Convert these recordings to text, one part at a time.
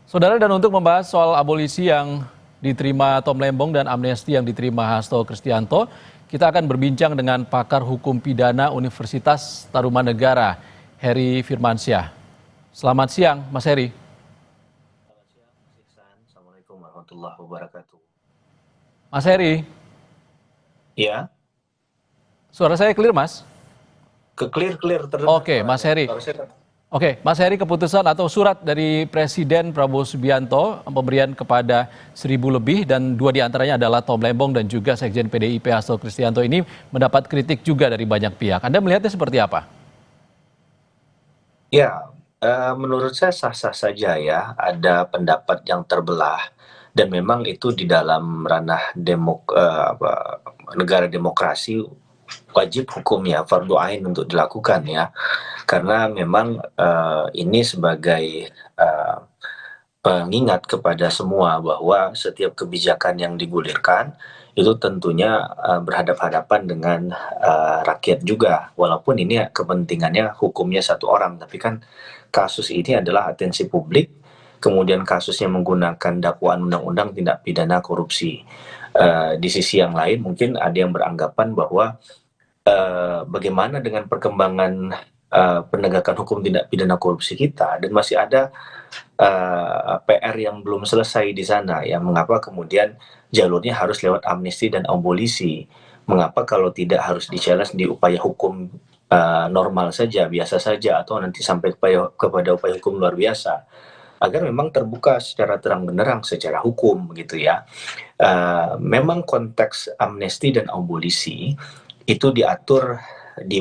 Saudara, dan untuk membahas soal abolisi yang diterima Tom Lembong dan amnesti yang diterima Hasto Kristianto, kita akan berbincang dengan pakar hukum pidana Universitas Tarumanegara, Heri Firmansyah. Selamat siang, Mas Heri. Selamat siang, Mas Iksan. Assalamualaikum warahmatullahi wabarakatuh. Mas Heri, Ya, suara saya clear, Mas? clear terdengar Oke, Mas suaranya. Heri. Suara saya Oke, Mas Heri, keputusan atau surat dari Presiden Prabowo Subianto pemberian kepada 1.000 lebih dan dua diantaranya adalah Tom Lembong dan juga Sekjen PDIP Hasto Kristianto ini mendapat kritik juga dari banyak pihak. Anda melihatnya seperti apa? ya, menurut saya sah-sah saja ya, ada pendapat yang terbelah dan memang itu di dalam ranah negara demokrasi wajib hukumnya fardhu ain untuk dilakukan ya. Karena memang, ini sebagai, pengingat kepada semua bahwa setiap kebijakan yang digulirkan itu tentunya, berhadapan-hadapan dengan, rakyat juga. Walaupun ini kepentingannya hukumnya satu orang, tapi kan kasus ini adalah atensi publik, kemudian kasusnya menggunakan dakwaan undang-undang tindak pidana korupsi. Di sisi yang lain mungkin ada yang beranggapan bahwa bagaimana dengan perkembangan, penegakan hukum tindak pidana korupsi kita dan masih ada, PR yang belum selesai di sana ya, mengapa kemudian jalurnya harus lewat amnesti dan abolisi. Mengapa kalau tidak harus di-challenge di upaya hukum, normal saja, biasa saja, atau nanti sampai kepada upaya hukum luar biasa, agar memang terbuka secara terang benderang secara hukum begitu ya. Memang konteks amnesti dan abolisi itu diatur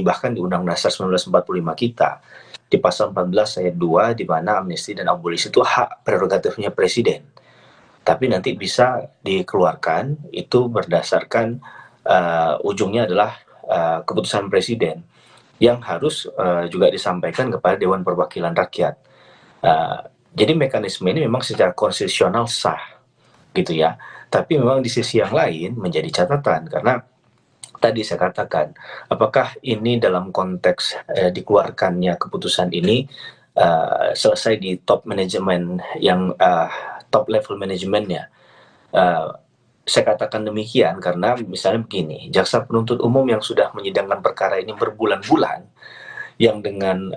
bahkan di Undang Dasar 1945 kita, di pasal 14 ayat 2 di mana amnesti dan abolisi itu hak prerogatifnya presiden. Tapi nanti bisa dikeluarkan itu berdasarkan ujungnya adalah keputusan presiden yang harus juga disampaikan kepada Dewan Perwakilan Rakyat. Uh, jadi mekanisme ini memang secara konstitusional sah gitu ya. Tapi memang di sisi yang lain menjadi catatan karena tadi saya katakan, apakah ini dalam konteks dikeluarkannya keputusan ini selesai di top manajemen yang top level manajemennya. Uh, saya katakan demikian karena misalnya begini, jaksa penuntut umum yang sudah menyidangkan perkara ini berbulan-bulan, yang dengan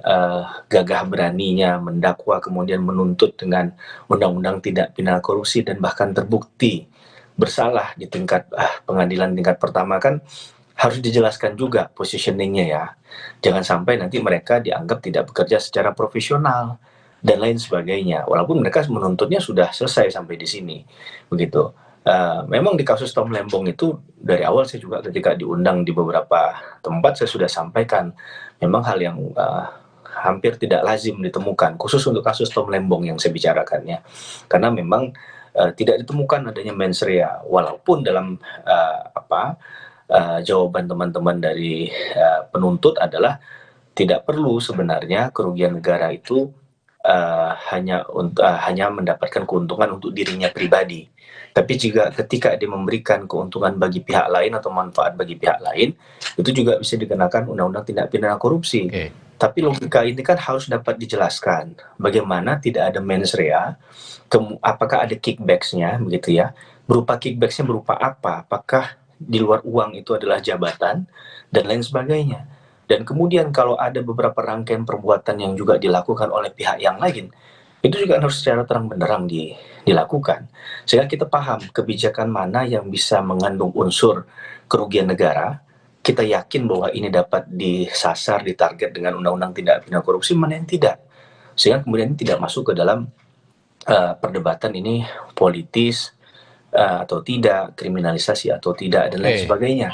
gagah beraninya mendakwa kemudian menuntut dengan undang-undang tidak pidana korupsi dan bahkan terbukti bersalah di tingkat pengadilan tingkat pertama kan harus dijelaskan juga positioningnya ya. Jangan sampai nanti mereka dianggap tidak bekerja secara profesional dan lain sebagainya. Walaupun mereka menuntutnya sudah selesai sampai di sini, begitu. Memang di kasus Tom Lembong itu dari awal saya juga ketika diundang di beberapa tempat saya sudah sampaikan memang hal yang hampir tidak lazim ditemukan khusus untuk kasus Tom Lembong yang saya bicarakannya karena memang tidak ditemukan adanya mens rea walaupun dalam jawaban teman-teman dari penuntut adalah tidak perlu sebenarnya kerugian negara itu hanya mendapatkan keuntungan untuk dirinya pribadi. Tapi juga ketika dia memberikan keuntungan bagi pihak lain atau manfaat bagi pihak lain, itu juga bisa dikenakan undang-undang tindak pidana korupsi. Oke. Tapi logika ini kan harus dapat dijelaskan. Bagaimana tidak ada mens rea, apakah ada kickbacks-nya begitu ya? Berupa kickbacks-nya berupa apa? Apakah di luar uang itu adalah jabatan dan lain sebagainya. Dan kemudian kalau ada beberapa rangkaian perbuatan yang juga dilakukan oleh pihak yang lain, itu juga harus secara terang benderang dilakukan. Sehingga kita paham kebijakan mana yang bisa mengandung unsur kerugian negara, kita yakin bahwa ini dapat disasar, ditarget dengan undang-undang tindak pidana korupsi, mana yang tidak. Sehingga kemudian ini tidak masuk ke dalam perdebatan ini politis atau tidak, kriminalisasi atau tidak, dan lain Oke. sebagainya.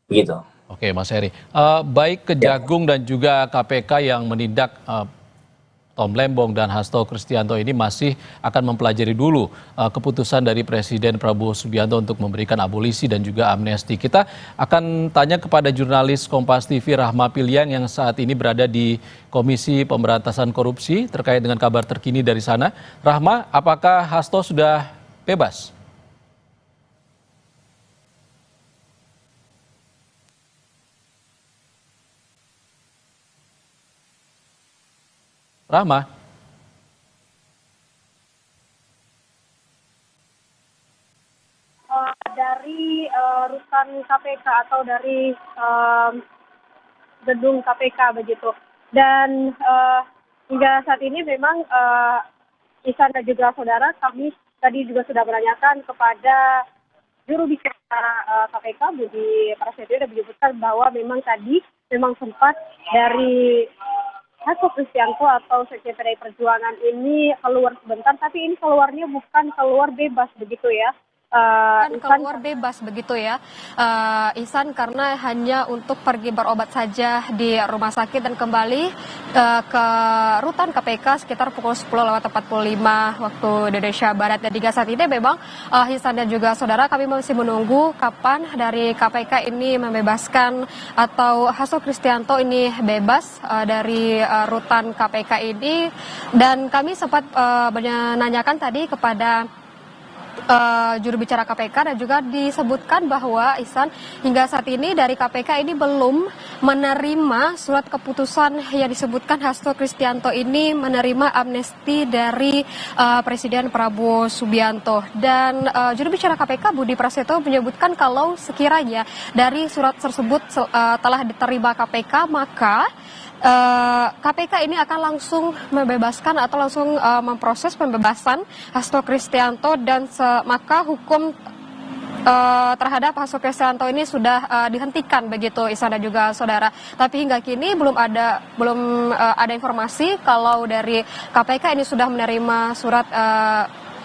Begitu. Oke, Mas Heri. Baik Ya. Kejagung dan juga KPK yang menindak Tom Lembong dan Hasto Kristianto ini masih akan mempelajari dulu keputusan dari Presiden Prabowo Subianto untuk memberikan abolisi dan juga amnesti. Kita akan tanya kepada jurnalis Kompas TV Rahma Piliang yang saat ini berada di Komisi Pemberantasan Korupsi terkait dengan kabar terkini dari sana. Rahma, apakah Hasto sudah bebas? Rahma? dari rutan KPK atau dari gedung KPK begitu. Dan hingga saat ini memang Ihsan dan juga saudara, kami tadi juga sudah menanyakan kepada juru bicara KPK Budi Prasetyo dan menyebutkan bahwa memang tadi sempat dari Hasto Kristianto atau Sekjen PDI Perjuangan ini keluar sebentar, tapi ini keluarnya bukan keluar bebas begitu ya. Keluar bebas begitu ya, Ihsan, karena hanya untuk pergi berobat saja di rumah sakit dan kembali ke rutan KPK sekitar pukul 10:45 waktu Indonesia Barat. Dan hingga saat ini memang Ihsan dan juga saudara, kami masih menunggu kapan dari KPK ini membebaskan atau Hasto Kristianto ini bebas dari rutan KPK ini. Dan kami sempat menanyakan tadi kepada juru bicara KPK dan juga disebutkan bahwa Ihsan hingga saat ini dari KPK ini belum menerima surat keputusan yang disebutkan Hasto Kristianto ini menerima amnesti dari Presiden Prabowo Subianto. Dan juru bicara KPK Budi Prasetyo menyebutkan kalau sekiranya dari surat tersebut telah diterima KPK, maka KPK ini akan langsung membebaskan atau langsung memproses pembebasan Hasto Kristianto, dan maka hukum terhadap Hasto Kristianto ini sudah dihentikan begitu, Ihsan dan juga saudara. Tapi hingga kini belum ada informasi kalau dari KPK ini sudah menerima surat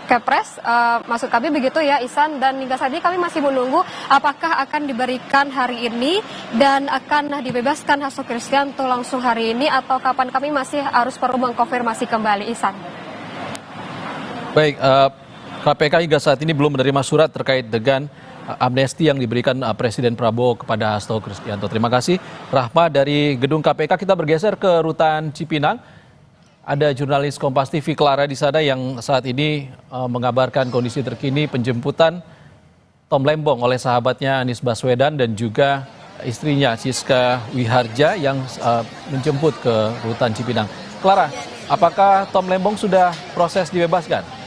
Kepres, maksud kami begitu ya, Ihsan. Dan hingga saat ini kami masih menunggu apakah akan diberikan hari ini dan akan dibebaskan Hasto Kristianto langsung hari ini atau kapan, kami masih harus perlu mengkonfirmasi kembali, Ihsan. Baik, KPK hingga saat ini belum menerima surat terkait dengan amnesti yang diberikan Presiden Prabowo kepada Hasto Kristianto. Terima kasih, Rahma dari gedung KPK. Kita bergeser ke rutan Cipinang. Ada jurnalis Kompas TV Clara di sana yang saat ini mengabarkan kondisi terkini penjemputan Tom Lembong oleh sahabatnya Anies Baswedan dan juga istrinya Siska Wiharja yang menjemput ke rutan Cipinang. Clara, apakah Tom Lembong sudah proses dibebaskan?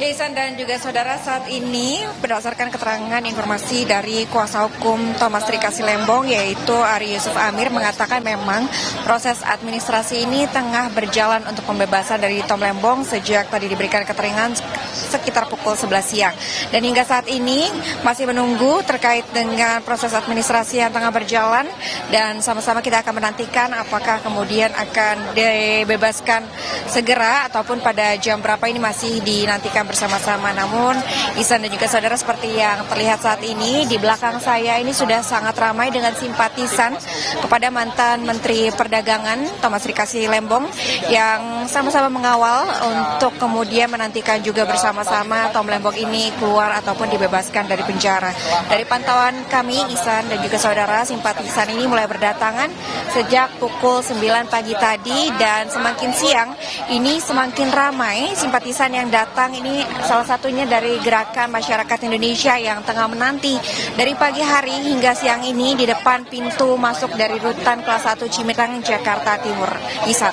Ihsan dan juga saudara, saat ini berdasarkan keterangan informasi dari kuasa hukum Thomas Trikasi Lembong yaitu Ari Yusuf Amir mengatakan memang proses administrasi ini tengah berjalan untuk pembebasan dari Tom Lembong sejak tadi diberikan keterangan sekitar pukul 11 siang. Dan hingga saat ini masih menunggu terkait dengan proses administrasi yang tengah berjalan, dan sama-sama kita akan menantikan apakah kemudian akan dibebaskan segera ataupun pada jam berapa, ini masih dinantikan bersama-sama. Namun Ihsan dan juga saudara, seperti yang terlihat saat ini di belakang saya ini sudah sangat ramai dengan simpatisan kepada mantan Menteri Perdagangan Thomas Trikasi Lembong yang sama-sama mengawal untuk kemudian menantikan juga bersama-sama Tom Lembong ini keluar ataupun dibebaskan dari penjara. Dari pantauan kami, Ihsan dan juga saudara, simpatisan ini mulai berdatangan sejak pukul 9 pagi tadi, dan semakin siang ini semakin ramai simpatisan yang datang. Ini salah satunya dari Gerakan Masyarakat Indonesia yang tengah menanti dari pagi hari hingga siang ini di depan pintu masuk dari rutan kelas 1 Cipinang, Jakarta Timur. Ihsan.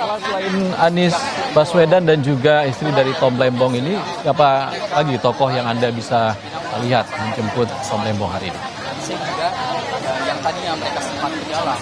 Selain Anies Baswedan dan juga istri dari Tom Lembong ini, siapa lagi tokoh yang Anda bisa lihat menjemput Tom Lembong hari ini? Yang tadinya mereka sempat berjalan.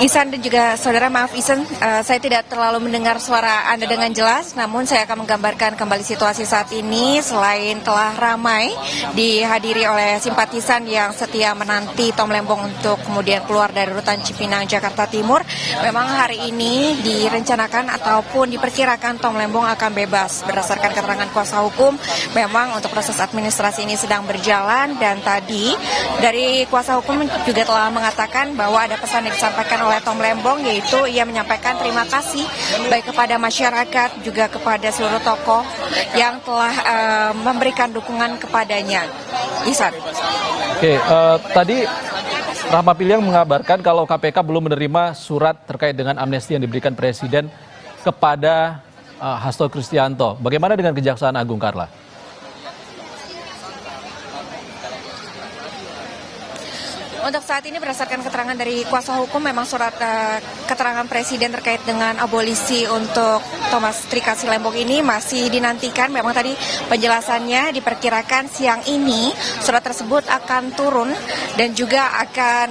Ihsan dan juga saudara, maaf Ihsan, saya tidak terlalu mendengar suara Anda dengan jelas, namun saya akan menggambarkan kembali situasi saat ini. Selain telah ramai dihadiri oleh simpatisan yang setia menanti Tom Lembong untuk kemudian keluar dari rutan Cipinang, Jakarta Timur, memang hari ini direncanakan ataupun diperkirakan Tom Lembong akan bebas. Berdasarkan keterangan kuasa hukum, memang untuk proses administrasi ini sedang berjalan, dan tadi dari kuasa hukum juga telah mengatakan bahwa ada pesan yang disampaikan oleh Tom Lembong, yaitu ia menyampaikan terima kasih baik kepada masyarakat juga kepada seluruh tokoh yang telah memberikan dukungan kepadanya. Ihsan. Oke, tadi Rahma Piliang mengabarkan kalau KPK belum menerima surat terkait dengan amnesti yang diberikan Presiden kepada Hasto Kristianto. Bagaimana dengan Kejaksaan Agung, Carla? Untuk saat ini berdasarkan keterangan dari kuasa hukum memang surat keterangan Presiden terkait dengan abolisi untuk Thomas Trikasi Lembong ini masih dinantikan. Memang tadi penjelasannya diperkirakan siang ini surat tersebut akan turun dan juga akan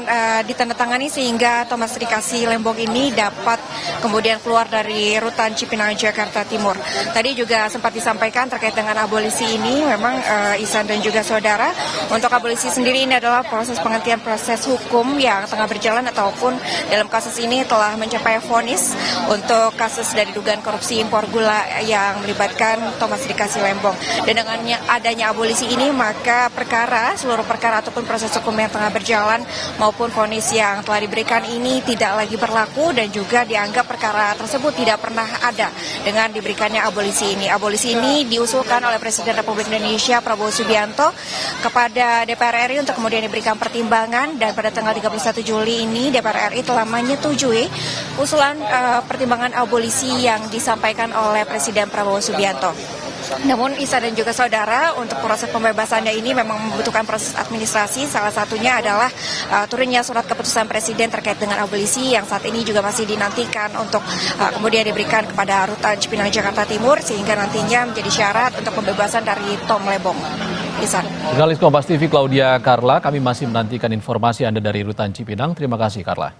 ditandatangani sehingga Thomas Trikasi Lembong ini dapat kemudian keluar dari rutan Cipinang, Jakarta Timur. Tadi juga sempat disampaikan terkait dengan abolisi ini memang Ihsan dan juga saudara, untuk abolisi sendiri ini adalah proses penghentian proses hukum yang tengah berjalan ataupun dalam kasus ini telah mencapai vonis untuk kasus dari dugaan korupsi impor gula yang melibatkan Thomas Trikasi Lembong. Dan dengan adanya abolisi ini maka seluruh perkara ataupun proses hukum yang tengah berjalan maupun vonis yang telah diberikan ini tidak lagi berlaku dan juga dianggap perkara tersebut tidak pernah ada dengan diberikannya abolisi ini. Abolisi ini diusulkan oleh Presiden Republik Indonesia Prabowo Subianto kepada DPR RI untuk kemudian diberikan pertimbangan, dan pada tanggal 31 Juli ini DPR RI telah menyetujui usulan pertimbangan abolisi yang disampaikan oleh Presiden Prabowo Subianto. Namun Ihsan dan juga saudara, untuk proses pembebasannya ini memang membutuhkan proses administrasi. Salah satunya adalah turunnya surat keputusan Presiden terkait dengan abolisi yang saat ini juga masih dinantikan untuk kemudian diberikan kepada rutan Cipinang, Jakarta Timur, sehingga nantinya menjadi syarat untuk pembebasan dari Tom Lembong. Ihsan. Jurnalis Kompas TV Claudia Carla, kami masih menantikan informasi Anda dari rutan Cipinang. Terima kasih Carla.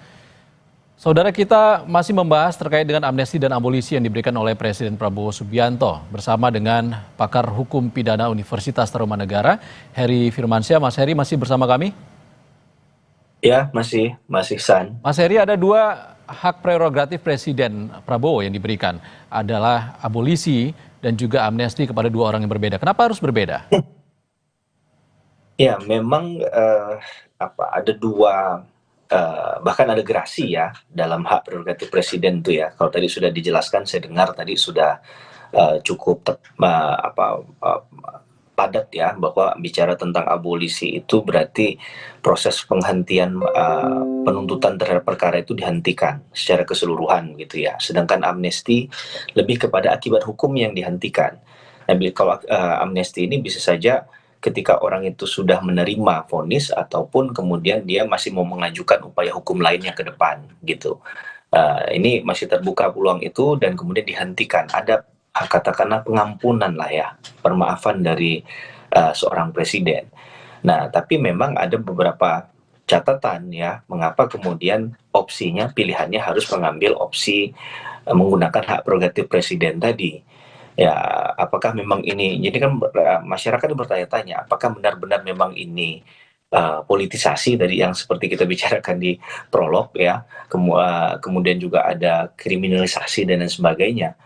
Saudara, kita masih membahas terkait dengan amnesti dan abolisi yang diberikan oleh Presiden Prabowo Subianto bersama dengan pakar hukum pidana Universitas Tarumanegara, Heri Firmansyah. Mas Heri masih bersama kami? Ya, masih San. Mas Heri, ada dua hak prerogatif Presiden Prabowo yang diberikan, adalah abolisi dan juga amnesti kepada dua orang yang berbeda. Kenapa harus berbeda? Ya, memang ada dua, bahkan ada gerasi ya dalam hak prerogatif presiden itu ya. Kalau tadi sudah dijelaskan, saya dengar tadi sudah cukup padat ya, bahwa bicara tentang abolisi itu berarti proses penghentian penuntutan terhadap perkara itu dihentikan secara keseluruhan gitu ya. Sedangkan amnesti lebih kepada akibat hukum yang dihentikan. Nah, kalau amnesti ini bisa saja ketika orang itu sudah menerima vonis ataupun kemudian dia masih mau mengajukan upaya hukum lainnya ke depan gitu. Ini masih terbuka peluang itu dan kemudian dihentikan. Ada katakanlah pengampunan lah ya, permaafan dari seorang presiden. Nah, tapi memang ada beberapa catatan ya, mengapa kemudian opsinya, pilihannya harus mengambil opsi menggunakan hak prerogatif presiden tadi. Ya, apakah memang ini, jadi kan masyarakat bertanya-tanya, apakah benar-benar memang ini politisasi dari yang seperti kita bicarakan di prolog ya, kemudian juga ada kriminalisasi dan lain sebagainya,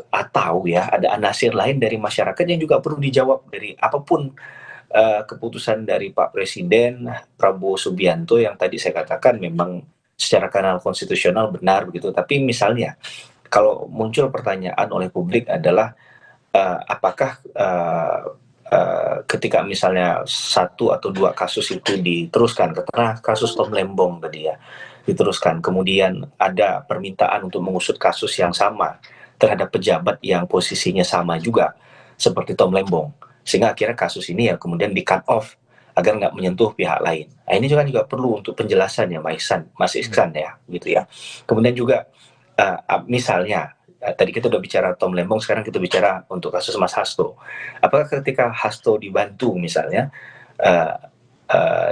atau ya ada anasir lain dari masyarakat yang juga perlu dijawab dari apapun keputusan dari Pak Presiden Prabowo Subianto yang tadi saya katakan memang secara kanal konstitusional benar begitu, tapi misalnya kalau muncul pertanyaan oleh publik adalah apakah ketika misalnya satu atau dua kasus itu diteruskan, karena kasus Tom Lembong tadi ya diteruskan, kemudian ada permintaan untuk mengusut kasus yang sama terhadap pejabat yang posisinya sama juga seperti Tom Lembong, sehingga akhirnya kasus ini ya kemudian di cut off agar nggak menyentuh pihak lain. Nah, ini juga perlu untuk penjelasan ya Mas Ihsan ya gitu ya. Kemudian juga misalnya tadi kita udah bicara Tom Lembong, sekarang kita bicara untuk kasus Mas Hasto. Apakah ketika Hasto dibantu misalnya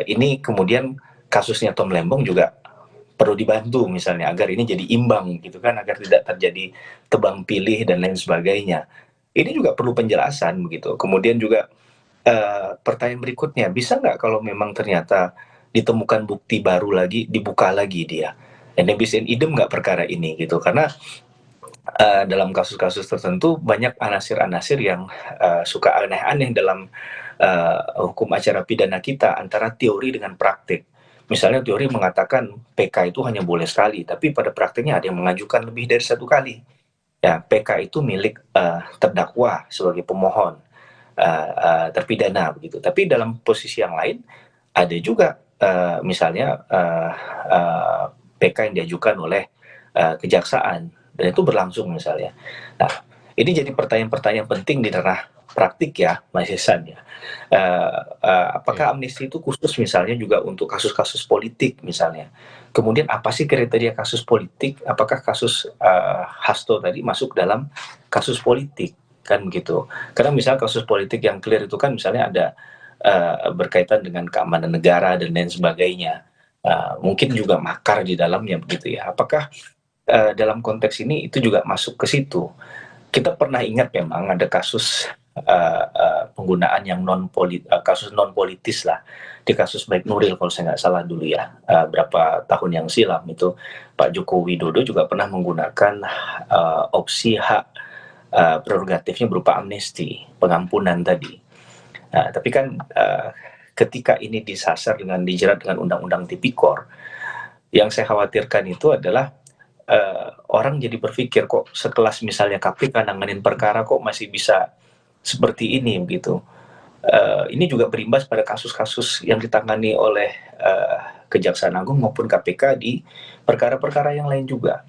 ini kemudian kasusnya Tom Lembong juga perlu dibantu misalnya agar ini jadi imbang gitu kan, agar tidak terjadi tebang pilih dan lain sebagainya. Ini juga perlu penjelasan begitu. Kemudian juga pertanyaan berikutnya, bisa nggak kalau memang ternyata ditemukan bukti baru lagi, dibuka lagi dia, dan bisa idem nggak perkara ini gitu, karena dalam kasus-kasus tertentu banyak anasir-anasir yang suka aneh-aneh dalam hukum acara pidana kita antara teori dengan praktik. Misalnya teori mengatakan PK itu hanya boleh sekali, tapi pada praktiknya ada yang mengajukan lebih dari satu kali. Ya, PK itu milik terdakwa sebagai pemohon, terpidana begitu. Tapi dalam posisi yang lain ada juga misalnya PK yang diajukan oleh kejaksaan dan itu berlangsung misalnya. Nah, ini jadi pertanyaan-pertanyaan penting di ranah praktik ya, Mas Ihsan ya. Oke. Apakah amnesti itu khusus misalnya juga untuk kasus-kasus politik misalnya? Kemudian apa sih kriteria kasus politik? Apakah kasus Hasto tadi masuk dalam kasus politik? Kan begitu. Karena misalnya kasus politik yang clear itu kan misalnya ada berkaitan dengan keamanan negara dan lain sebagainya. Mungkin juga makar di dalamnya begitu ya. Apakah dalam konteks ini itu juga masuk ke situ? Kita pernah ingat memang ada kasus penggunaan yang kasus non politis lah, di kasus Baik Nuril kalau saya nggak salah dulu ya, berapa tahun yang silam itu Pak Joko Widodo juga pernah menggunakan opsi hak prerogatifnya berupa amnesti, pengampunan tadi. Nah, tapi kan ketika ini disasar dengan dijerat dengan Undang-Undang Tipikor, yang saya khawatirkan itu adalah orang jadi berpikir kok sekelas misalnya KPK nanganin perkara kok masih bisa seperti ini begitu. Ini juga berimbas pada kasus-kasus yang ditangani oleh Kejaksaan Agung maupun KPK di perkara-perkara yang lain juga.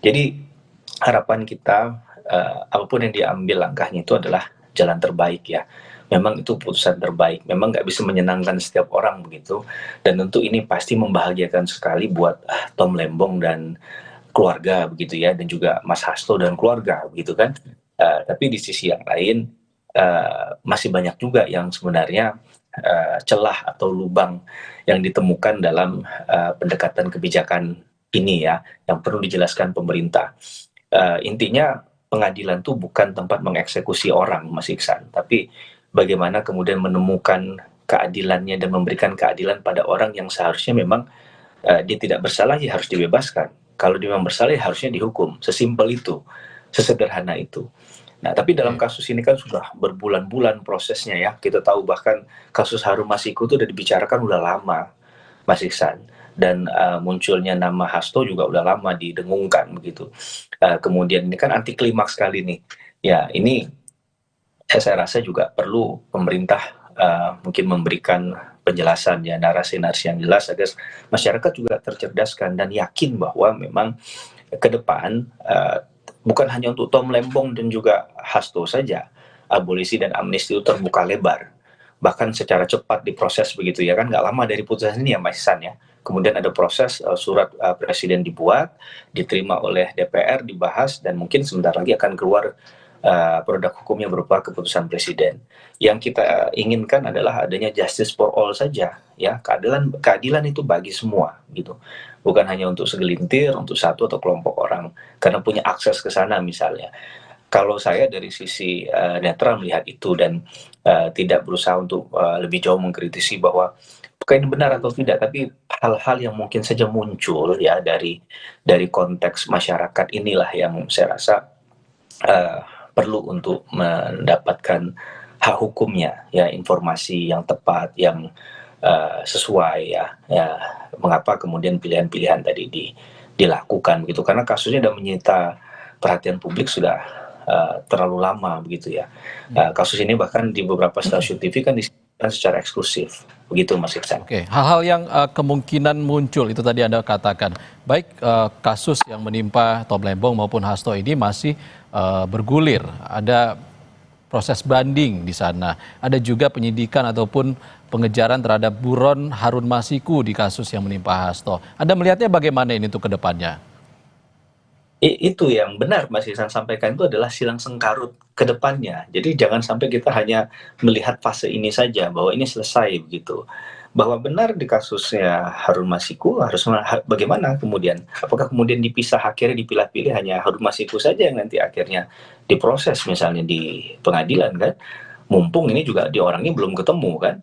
Jadi harapan kita apapun yang diambil langkahnya itu adalah jalan terbaik ya. Memang itu putusan terbaik. Memang nggak bisa menyenangkan setiap orang begitu. Dan tentu ini pasti membahagiakan sekali buat Tom Lembong dan keluarga begitu ya, dan juga Mas Hasto dan keluarga begitu kan. Tapi di sisi yang lain masih banyak juga yang sebenarnya celah atau lubang yang ditemukan dalam pendekatan kebijakan ini ya, yang perlu dijelaskan pemerintah. Intinya pengadilan itu bukan tempat mengeksekusi orang, Mas Iksan, tapi bagaimana kemudian menemukan keadilannya dan memberikan keadilan pada orang yang seharusnya memang dia tidak bersalah ya harus dibebaskan. Kalau dia memang bersalah ya harusnya dihukum. Sesimpel itu, sesederhana itu. Nah, tapi dalam kasus ini kan sudah berbulan-bulan prosesnya ya. Kita tahu bahkan kasus Harun Masiku itu udah dibicarakan udah lama, Mas Iksan. Dan munculnya nama Hasto juga udah lama didengungkan begitu. Kemudian ini kan anti klimaks kali nih. Ya, ini saya rasa juga perlu pemerintah mungkin memberikan penjelasan ya, narasi-narasi yang jelas agar masyarakat juga tercerdaskan dan yakin bahwa memang ke depan bukan hanya untuk Tom Lembong dan juga Hasto saja, abolisi dan amnesti itu terbuka lebar, bahkan secara cepat diproses begitu ya kan, nggak lama dari putusan ini ya Mas Ihsan ya. Kemudian ada proses surat presiden dibuat, diterima oleh DPR, dibahas, dan mungkin sebentar lagi akan keluar produk hukumnya berupa keputusan presiden. Yang kita inginkan adalah adanya justice for all saja, ya, keadilan itu bagi semua, gitu. Bukan hanya untuk segelintir, untuk satu atau kelompok orang, karena punya akses ke sana misalnya. Kalau saya dari sisi netral melihat itu dan tidak berusaha untuk lebih jauh mengkritisi bahwa apakah ini benar atau tidak, tapi hal-hal yang mungkin saja muncul ya dari konteks masyarakat inilah yang saya rasa perlu untuk mendapatkan hak hukumnya ya, informasi yang tepat, yang sesuai ya. Mengapa kemudian pilihan-pilihan tadi dilakukan gitu, karena kasusnya sudah menyita perhatian publik sudah terlalu lama begitu ya. Kasus ini bahkan di beberapa stasiun TV kan disiarkan secara eksklusif begitu Mas Iksan. Oke, hal-hal yang kemungkinan muncul itu tadi Anda katakan, baik kasus yang menimpa Tom Lembong maupun Hasto ini masih bergulir, ada proses banding di sana, ada juga penyidikan ataupun pengejaran terhadap buron Harun Masiku di kasus yang menimpa Hasto. Anda melihatnya bagaimana ini untuk ke depannya? Itu yang benar Mas Ihsan sampaikan, itu adalah silang sengkarut ke depannya. Jadi jangan sampai kita hanya melihat fase ini saja bahwa ini selesai begitu. Bahwa benar di kasusnya Harun Masiku harus bagaimana kemudian? Apakah kemudian dipisah akhirnya dipilah-pilih hanya Harun Masiku saja yang nanti akhirnya diproses misalnya di pengadilan kan? Mumpung ini juga di orangnya belum ketemu kan?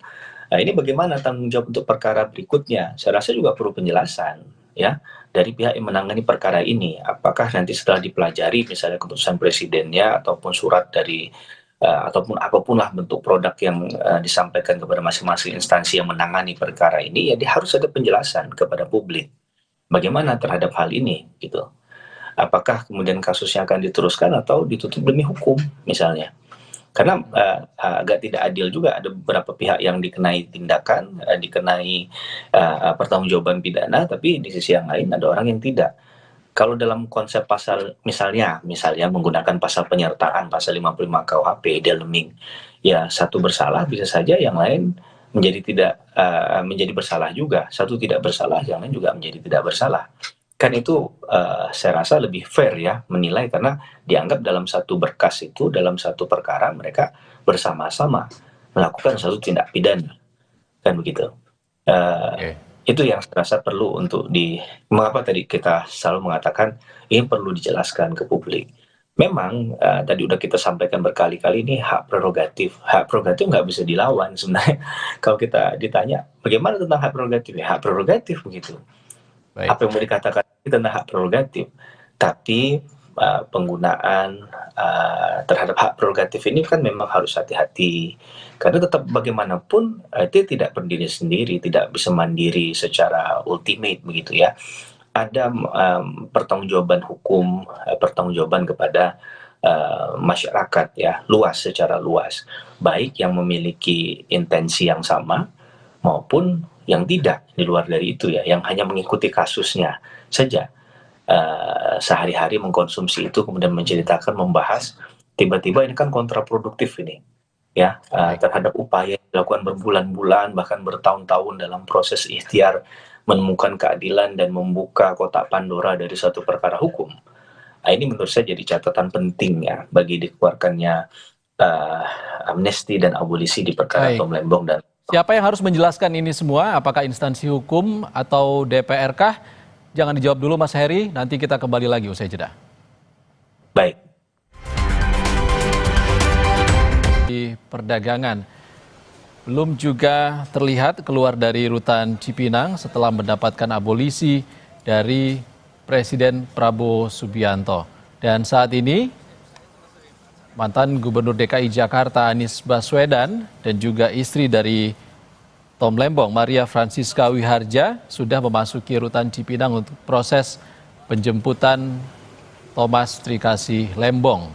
Nah, ini bagaimana tanggung jawab untuk perkara berikutnya? Saya rasa juga perlu penjelasan ya dari pihak yang menangani perkara ini. Apakah nanti setelah dipelajari misalnya keputusan presidennya ataupun surat dari ataupun apapun lah bentuk produk yang disampaikan kepada masing-masing instansi yang menangani perkara ini, ya dia harus ada penjelasan kepada publik bagaimana terhadap hal ini gitu. Apakah kemudian kasusnya akan diteruskan atau ditutup demi hukum misalnya. Karena agak tidak adil juga, ada beberapa pihak yang dikenai tindakan, dikenai pertanggungjawaban pidana, tapi di sisi yang lain ada orang yang tidak. Kalau dalam konsep pasal misalnya menggunakan pasal penyertaan, pasal 55 KUHP, Delming, ya satu bersalah bisa saja yang lain menjadi bersalah juga, satu tidak bersalah, yang lain juga menjadi tidak bersalah. Kan itu saya rasa lebih fair ya menilai, karena dianggap dalam satu berkas itu, dalam satu perkara mereka bersama-sama melakukan suatu tindak pidana, kan begitu. Itu yang saya rasa perlu untuk mengapa tadi kita selalu mengatakan ini perlu dijelaskan ke publik. Memang tadi udah kita sampaikan berkali-kali, ini hak prerogatif nggak bisa dilawan sebenarnya. Kalau kita ditanya bagaimana tentang hak prerogatif, ya hak prerogatif begitu. Baik. Apa yang mau dikatakan tentang hak prerogatif, tapi penggunaan terhadap hak prerogatif ini kan memang harus hati-hati, karena tetap bagaimanapun itu tidak berdiri sendiri, tidak bisa mandiri secara ultimate begitu ya. Ada pertanggungjawaban hukum, pertanggungjawaban kepada masyarakat ya, secara luas, baik yang memiliki intensi yang sama maupun yang tidak, di luar dari itu ya, yang hanya mengikuti kasusnya saja. Sehari-hari mengkonsumsi itu, kemudian menceritakan, membahas, tiba-tiba ini kan kontraproduktif ini ya, terhadap upaya yang dilakukan berbulan-bulan bahkan bertahun-tahun dalam proses ikhtiar menemukan keadilan dan membuka kotak Pandora dari suatu perkara hukum. Ini menurut saya jadi catatan penting ya bagi dikeluarkannya amnesti dan abolisi di perkara Tom Lembong. Dan siapa yang harus menjelaskan ini semua? Apakah instansi hukum atau DPR kah? Jangan dijawab dulu Mas Heri, nanti kita kembali lagi usai jeda. Baik. Di perdagangan, belum juga terlihat keluar dari rutan Cipinang setelah mendapatkan abolisi dari Presiden Prabowo Subianto. Dan saat ini, mantan Gubernur DKI Jakarta Anies Baswedan dan juga istri dari Tom Lembong, Maria Francisca Wiharja, sudah memasuki rutan Cipinang untuk proses penjemputan Thomas Trikasih Lembong.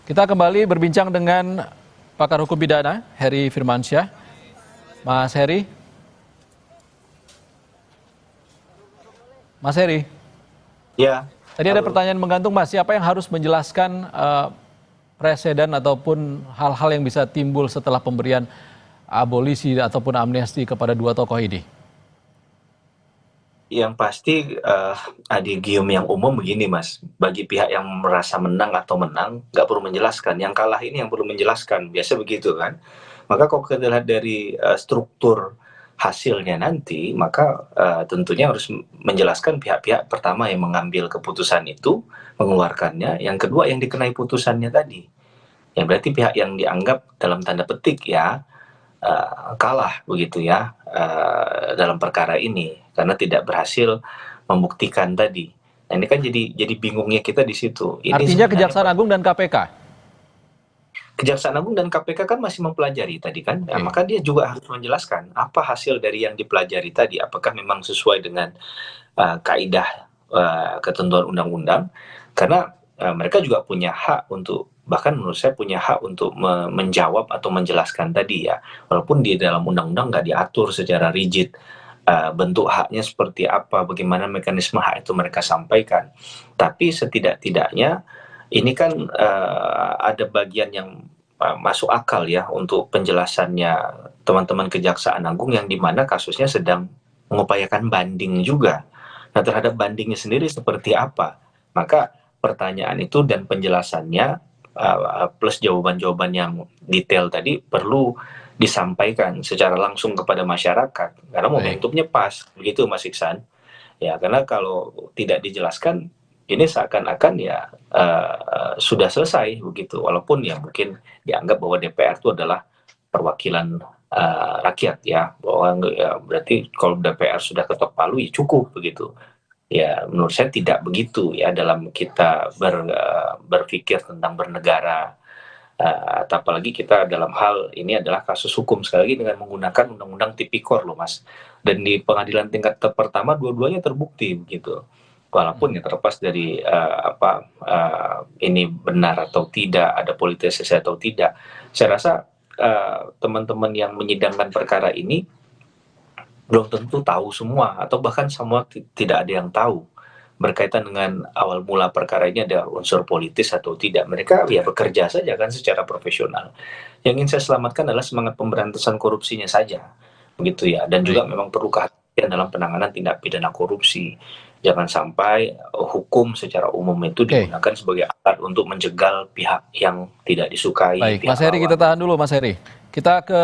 Kita kembali berbincang dengan pakar hukum pidana, Heri Firmansyah. Mas Heri. Mas Heri. Ya. Tadi ada pertanyaan menggantung, Mas. Siapa yang harus menjelaskan presiden ataupun hal-hal yang bisa timbul setelah pemberian abolisi ataupun amnesti kepada dua tokoh ini? Yang pasti adigium yang umum begini Mas, bagi pihak yang merasa menang atau menang nggak perlu menjelaskan, yang kalah ini yang perlu menjelaskan, biasa begitu kan. Maka kalau kita lihat dari struktur hasilnya nanti, maka tentunya harus menjelaskan pihak-pihak pertama yang mengambil keputusan itu, mengeluarkannya, yang kedua yang dikenai putusannya tadi. Ya berarti pihak yang dianggap dalam tanda petik ya kalah begitu ya dalam perkara ini karena tidak berhasil membuktikan tadi. Nah, ini kan jadi bingungnya kita di situ. Ini artinya Kejaksaan Agung dan KPK? Kejaksaan Agung dan KPK kan masih mempelajari tadi kan, nah, maka dia juga harus menjelaskan apa hasil dari yang dipelajari tadi, apakah memang sesuai dengan kaidah ketentuan undang-undang, karena mereka juga punya hak untuk, bahkan menurut saya punya hak untuk menjawab atau menjelaskan tadi ya, walaupun di dalam undang-undang nggak diatur secara rigid bentuk haknya seperti apa, bagaimana mekanisme hak itu mereka sampaikan, tapi setidak-tidaknya ini kan ada bagian yang masuk akal ya untuk penjelasannya teman-teman Kejaksaan Agung yang dimana kasusnya sedang mengupayakan banding juga. Nah terhadap bandingnya sendiri seperti apa? Maka pertanyaan itu dan penjelasannya plus jawaban-jawaban yang detail tadi perlu disampaikan secara langsung kepada masyarakat karena momentumnya pas, begitu Mas Iksan. Ya karena kalau tidak dijelaskan ini seakan-akan ya sudah selesai begitu, walaupun ya mungkin dianggap bahwa DPR itu adalah perwakilan rakyat ya, bahwa ya, berarti kalau DPR sudah ketok palu ya cukup begitu. Ya menurut saya tidak begitu ya dalam kita berpikir tentang bernegara, apalagi kita dalam hal ini adalah kasus hukum, sekali lagi dengan menggunakan undang-undang tipikor loh Mas, dan di pengadilan tingkat pertama dua-duanya terbukti begitu. Walaupun ya terlepas dari ini benar atau tidak, ada politisasi atau tidak, saya rasa teman-teman yang menyidangkan perkara ini belum tentu tahu semua atau bahkan semua tidak ada yang tahu berkaitan dengan awal mula perkara ini ada unsur politis atau tidak. Mereka ya bekerja saja kan secara profesional. Yang ingin saya selamatkan adalah semangat pemberantasan korupsinya saja, begitu ya. Dan juga memang perlu kehati-hatian dalam penanganan tindak pidana korupsi. Jangan sampai hukum secara umum itu digunakan sebagai alat untuk menjegal pihak yang tidak disukai. Baik, Mas Heri, kita tahan dulu Mas Heri. Kita ke